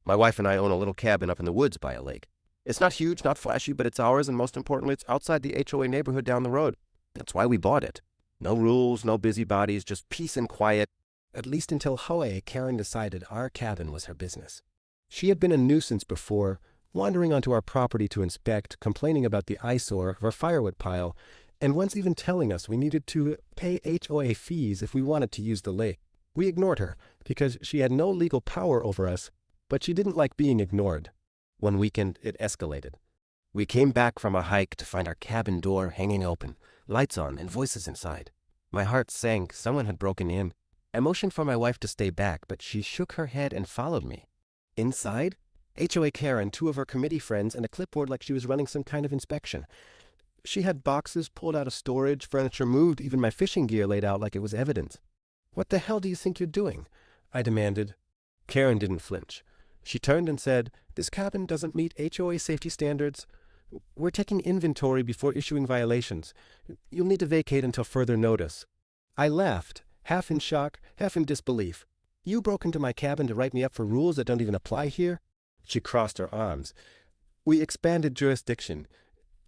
My wife and I own a little cabin up in the woods by a lake. It's not huge, not flashy, but it's ours, and most importantly, it's outside the HOA neighborhood down the road. That's why we bought it. No rules, no busybodies, just peace and quiet. At least until HOA, Karen decided our cabin was her business. She had been a nuisance before, wandering onto our property to inspect, complaining about the eyesore of our firewood pile, and once even telling us we needed to pay HOA fees if we wanted to use the lake. We ignored her, because she had no legal power over us, but she didn't like being ignored. One weekend, it escalated. We came back from a hike to find our cabin door hanging open, lights on, and voices inside. My heart sank. Someone had broken in. I motioned for my wife to stay back, but she shook her head and followed me. Inside, HOA Karen, 2 of her committee friends, and a clipboard like she was running some kind of inspection. She had boxes pulled out of storage, furniture moved, even my fishing gear laid out like it was evidence. "What the hell do you think you're doing?" I demanded. Karen didn't flinch. She turned and said, "This cabin doesn't meet HOA safety standards. We're taking inventory before issuing violations. You'll need to vacate until further notice." I laughed, half in shock, half in disbelief. "You broke into my cabin to write me up for rules that don't even apply here?" She crossed her arms. "We expanded jurisdiction.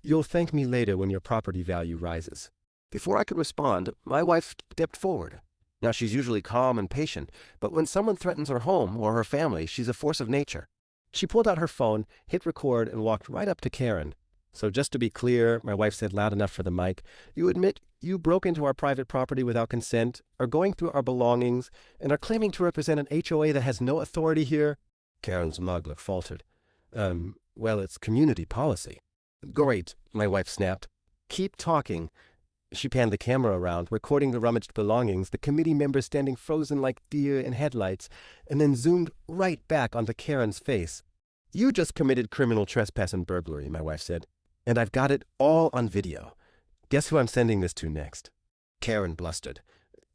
You'll thank me later when your property value rises." Before I could respond, my wife stepped forward. Now, she's usually calm and patient, but when someone threatens her home or her family, she's a force of nature. She pulled out her phone, hit record, and walked right up to Karen. "So just to be clear," my wife said loud enough for the mic, "you admit you broke into our private property without consent, are going through our belongings, and are claiming to represent an HOA that has no authority here?" Karen's mug faltered. Well, it's community policy." "Great," my wife snapped. "Keep talking." She panned the camera around, recording the rummaged belongings, the committee members standing frozen like deer in headlights, and then zoomed right back onto Karen's face. "You just committed criminal trespass and burglary," my wife said, "and I've got it all on video. Guess who I'm sending this to next?" Karen blustered.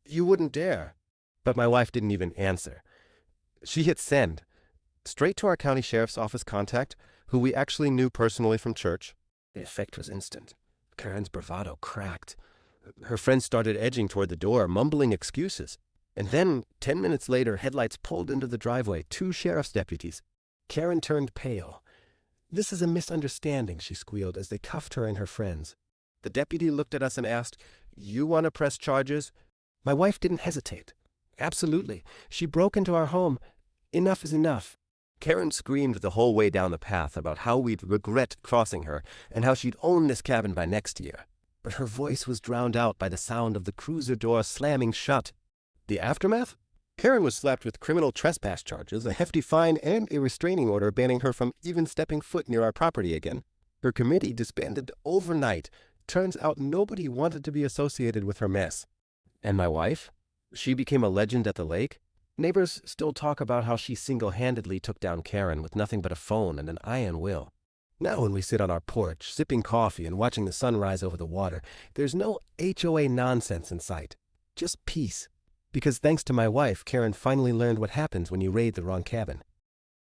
"You wouldn't dare." But my wife didn't even answer. She hit send. Straight to our county sheriff's office contact, who we actually knew personally from church. The effect was instant. Karen's bravado cracked. Her friends started edging toward the door, mumbling excuses. And then, 10 minutes later, headlights pulled into the driveway, 2 sheriff's deputies. Karen turned pale. "This is a misunderstanding," she squealed as they cuffed her and her friends. The deputy looked at us and asked, "You want to press charges?" My wife didn't hesitate. "Absolutely. She broke into our home. Enough is enough." Karen screamed the whole way down the path about how we'd regret crossing her and how she'd own this cabin by next year. But her voice was drowned out by the sound of the cruiser door slamming shut. The aftermath? Karen was slapped with criminal trespass charges, a hefty fine, and a restraining order banning her from even stepping foot near our property again. Her committee disbanded overnight. Turns out nobody wanted to be associated with her mess. And my wife? She became a legend at the lake. Neighbors still talk about how she single-handedly took down Karen with nothing but a phone and an iron will. Now when we sit on our porch, sipping coffee and watching the sun rise over the water, there's no HOA nonsense in sight. Just peace. Because thanks to my wife, Karen finally learned what happens when you raid the wrong cabin.